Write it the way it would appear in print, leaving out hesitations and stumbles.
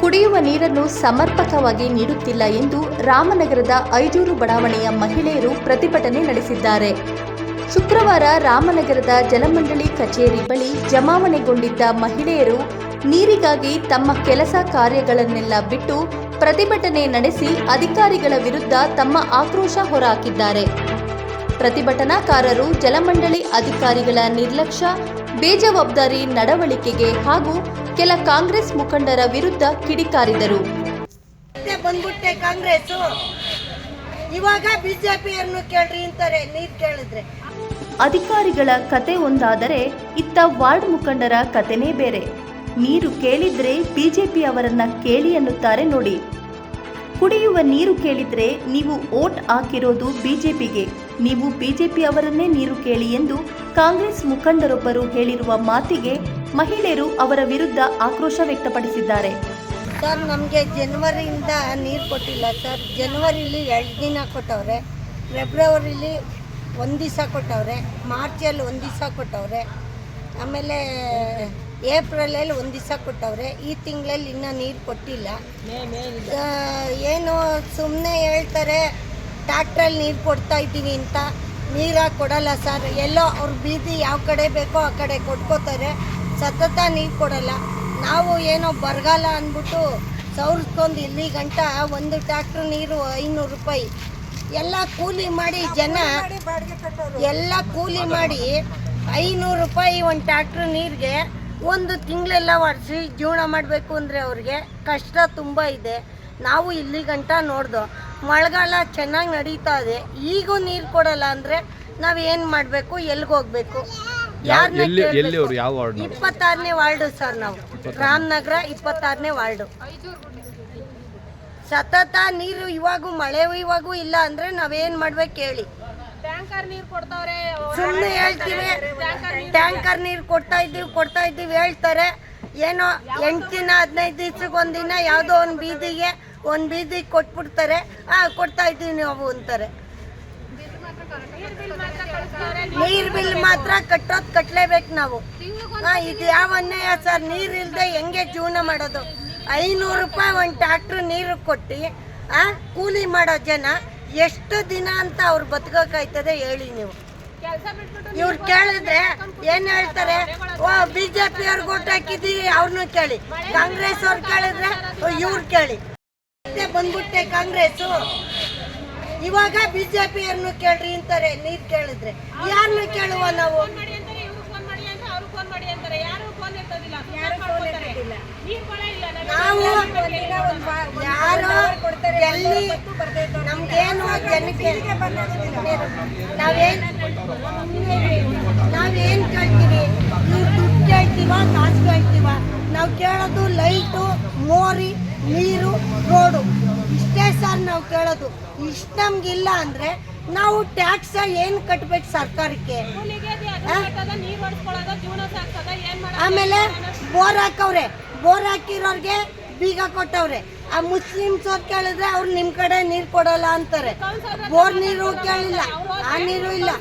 ಕುಡಿಯುವ ನೀರನ್ನು ಸಮರ್ಪಕವಾಗಿ ನೀಡುತ್ತಿಲ್ಲ ಎಂದು ರಾಮನಗರದ ಐಜೂರು ಬಡಾವಣೆಯ ಮಹಿಳೆಯರು ಪ್ರತಿಭಟನೆ ನಡೆಸಿದ್ದಾರೆ. ಶುಕ್ರವಾರ ರಾಮನಗರದ ಜಲಮಂಡಳಿ ಕಚೇರಿ ಬಳಿ ಜಮಾವಣೆಗೊಂಡಿದ್ದ ಮಹಿಳೆಯರು ನೀರಿಗಾಗಿ ತಮ್ಮ ಕೆಲಸ ಕಾರ್ಯಗಳನ್ನೆಲ್ಲ ಬಿಟ್ಟು ಪ್ರತಿಭಟನೆ ನಡೆಸಿ ಅಧಿಕಾರಿಗಳ ವಿರುದ್ಧ ತಮ್ಮ ಆಕ್ರೋಶ ಹೊರಹಾಕಿದ್ದಾರೆ. ಪ್ರತಿಭಟನಾಕಾರರು ಜಲಮಂಡಳಿ ಅಧಿಕಾರಿಗಳ ನಿರ್ಲಕ್ಷ್ಯ, ಬೇಜವಾಬ್ದಾರಿ ನಡವಳಿಕೆಗೆ ಹಾಗೂ ಕೆಲ ಕಾಂಗ್ರೆಸ್ ಮುಖಂಡರ ವಿರುದ್ಧ ಕಿಡಿಕಾರಿದರು. ಬಂದ್ಬಿಟ್ಟೆ ಕಾಂಗ್ರೆಸ್ ಇವಾಗ ಬಿಜೆಪಿಯನ್ನು ಕೇಳ್ರಿ ಅಂತಾರೆ ನೀರು ಕೇಳಿದ್ರೆ. ಅಧಿಕಾರಿಗಳ ಕತೆ ಒಂದಾದರೆ ಇತ್ತ ವಾರ್ಡ್ ಮುಖಂಡರ ಕತೆನೇ ಬೇರೆ. ನೀರು ಕೇಳಿದ್ರೆ ಬಿಜೆಪಿ ಅವರನ್ನ ಕೇಳಿ ಅನ್ನುತ್ತಾರೆ ನೋಡಿ. ಕುಡಿಯುವ ನೀರು ಕೇಳಿದ್ರೆ ನೀವು ಓಟ್ ಹಾಕಿರೋದು ಬಿಜೆಪಿಗೆ, ನೀವು ಬಿಜೆಪಿ ಅವರನ್ನೇ ನೀರು ಕೇಳಿ ಎಂದು ಕಾಂಗ್ರೆಸ್ ಮುಖಂಡರೊಬ್ಬರು ಹೇಳಿರುವ ಮಾತಿಗೆ ಮಹಿಳೆಯರು ಅವರ ವಿರುದ್ಧ ಆಕ್ರೋಶ ವ್ಯಕ್ತಪಡಿಸಿದ್ದಾರೆ. ಸರ್, ನಮಗೆ ಜನವರಿಯಿಂದ ನೀರು ಕೊಟ್ಟಿಲ್ಲ ಸರ್. ಜನವರಿಲಿ 2 ದಿನ ಕೊಟ್ಟವ್ರೆ, ಫೆಬ್ರವರಿಲಿ 1 ದಿವಸ ಕೊಟ್ಟವ್ರೆ, ಮಾರ್ಚಲ್ಲಿ 1 ದಿವಸ ಕೊಟ್ಟವ್ರೆ, ಆಮೇಲೆ ಏಪ್ರಿಲಲ್ಲಿ 1 ದಿವಸ ಕೊಟ್ಟವ್ರೆ. ಈ ತಿಂಗಳಲ್ಲಿ ಇನ್ನೂ ನೀರು ಕೊಟ್ಟಿಲ್ಲ. ಏನು ಸುಮ್ಮನೆ ಹೇಳ್ತಾರೆ ಟ್ಯಾಕ್ಟ್ರಲ್ಲಿ ನೀರು ಕೊಡ್ತಾ ಇದ್ದೀವಿ ಅಂತ. ನೀರಾಗಿ ಕೊಡಲ್ಲ ಸರ್. ಎಲ್ಲೋ ಅವ್ರ ಬೀದಿ ಯಾವ ಕಡೆ ಬೇಕೋ ಆ ಕಡೆ ಕೊಟ್ಕೋತಾರೆ, ಸತತ ನೀರು ಕೊಡಲ್ಲ. ನಾವು ಏನೋ ಬರಗಾಲ ಅಂದ್ಬಿಟ್ಟು ಸೌರಿಸ್ಕೊಂಡು ಇಲ್ಲಿ ಗಂಟ ಒಂದು ಟ್ಯಾಕ್ಟ್ರ್ ನೀರು 500 ರೂಪಾಯಿ ಎಲ್ಲ ಕೂಲಿ ಮಾಡಿ ಜನ ಎಲ್ಲ ಕೂಲಿ ಮಾಡಿ 500 ರೂಪಾಯಿ ಒಂದು ಟ್ಯಾಕ್ಟ್ರ್ ನೀರಿಗೆ ಒಂದು ತಿಂಗಳೆಲ್ಲ ಒರೆಸಿ ಜೀವನ ಮಾಡಬೇಕು ಅಂದರೆ ಅವ್ರಿಗೆ ಕಷ್ಟ ತುಂಬ ಇದೆ. ನಾವು ಇಲ್ಲಿ ಗಂಟ ನೋಡ್ದೋ ಮಳೆಗಾಲ ಚೆನ್ನಾಗಿ ನಡೀತಾ ಇದೆ, ಈಗೂ ನೀರು ಕೊಡಲ್ಲ ಅಂದರೆ ನಾವು ಏನು ಮಾಡಬೇಕು, ಎಲ್ಲಿಗೆ ಹೋಗ್ಬೇಕು, ಯಾರನ್ನ? 26ನೇ ವಾರ್ಡು ಸರ್. ನಾವು ರಾಮನಗರ 26ನೇ ವಾರ್ಡು. ಸತತ ನೀರು ಇವಾಗೂ ಮಳೆ ಇವಾಗೂ ಇಲ್ಲ ಅಂದರೆ ನಾವೇನು ಮಾಡ್ಬೇಕು ಹೇಳಿ? ಸುಮ್ಮನೆ ಹೇಳ್ತೀವಿ ಟ್ಯಾಂಕರ್ ನೀರು ಕೊಡ್ತಾ ಇದ್ದೀವಿ ಹೇಳ್ತಾರೆ. ಏನೋ 8 ದಿನ 15 ದಿವ್ಸಕ್ಕೆ ಒಂದಿನ ಯಾವುದೋ ಒಂದು ಬೀದಿಗೆ ಕೊಟ್ಬಿಡ್ತಾರೆ. ಕೊಡ್ತಾ ಇದ್ದೀವಿ ನಾವು ಅಂತಾರೆ. ನೀರ್ ಬಿಲ್ ಮಾತ್ರ ಕಟ್ಟಲೇಬೇಕು ನಾವು. ಇದು ಯಾವ ಅನ್ಯಾಯ ಸರ್? ನೀರಿಲ್ದೆ ಹೆಂಗೆ ಜೀವನ ಮಾಡೋದು? 500 ರೂಪಾಯಿ ಒಂದು ಟ್ಯಾಕ್ಟ್ರ್ ನೀರು ಕೊಟ್ಟು ಕೂಲಿ ಮಾಡೋ ಜನ ಎಷ್ಟು ದಿನ ಅಂತ ಅವ್ರು ಬದುಕೋಕಾಯ್ತದೆ ಹೇಳಿ ನೀವು? ಇವ್ರು ಕೇಳಿದ್ರೆ ಏನ್ ಹೇಳ್ತಾರೆ? ಬಿಜೆಪಿ ಅವ್ರಿಗೆ ಓಟ್ ಹಾಕಿದೀವಿ ಅವ್ರನ್ನೂ ಕೇಳಿ, ಕಾಂಗ್ರೆಸ್ ಅವ್ರು ಕೇಳಿದ್ರೆ ಇವ್ರು ಕೇಳಿ. ಬಂದ್ಬಿಟ್ಟೆ ಕಾಂಗ್ರೆಸ್ ಇವಾಗ ಬಿಜೆಪಿಯನ್ನು ಕೇಳ್ರಿ ಅಂತಾರೆ ನೀರು ಕೇಳಿದ್ರೆ. ಯಾರನ್ನು ಕೇಳುವ ನಾವು? ನಾವು ಯಾರೋ ಎಲ್ಲಿ ನಮ್ಗೇನು ಜನಕ್ಕೆ ನಾವೇನು ಕೇಳ್ತೀವಿ? ಇವ್ರು ದುಡ್ಡು ಕೇಳ್ತೀವ, ಕಾಸು ಕೇಳ್ತೀವ? ನಾವು ಕೇಳೋದು ಲೈಟು, ಮೋರಿ, ನೀರು, ರೋಡು, ಇಷ್ಟೇ ಸರ್ ನಾವು ಕೇಳೋದು. ಇಷ್ಟು ನಮ್ಗಿಲ್ಲ ಅಂದರೆ ನಾವು ಟ್ಯಾಕ್ಸ್ ಏನು ಕಟ್ಟಬೇಕು ಸರ್ಕಾರಕ್ಕೆ? ಆಮೇಲೆ ಬೋರ್ ಹಾಕವ್ರೆ, ಬೋರ್ ಹಾಕಿರೋರಿಗೆ ಬೀಗ ಕೊಟ್ಟವ್ರೆ. ಆ ಮುಸ್ಲಿಮ್ಸ್ ಅವ್ರು ಕೇಳಿದ್ರೆ ಅವ್ರು ನಿಮ್ಮ ಕಡೆ ನೀರು ಕೊಡಲ್ಲ ಅಂತಾರೆ. ಬೋರ್ ನೀರು ಕೇಳಿಲ್ಲ, ಆ ನೀರು ಇಲ್ಲ.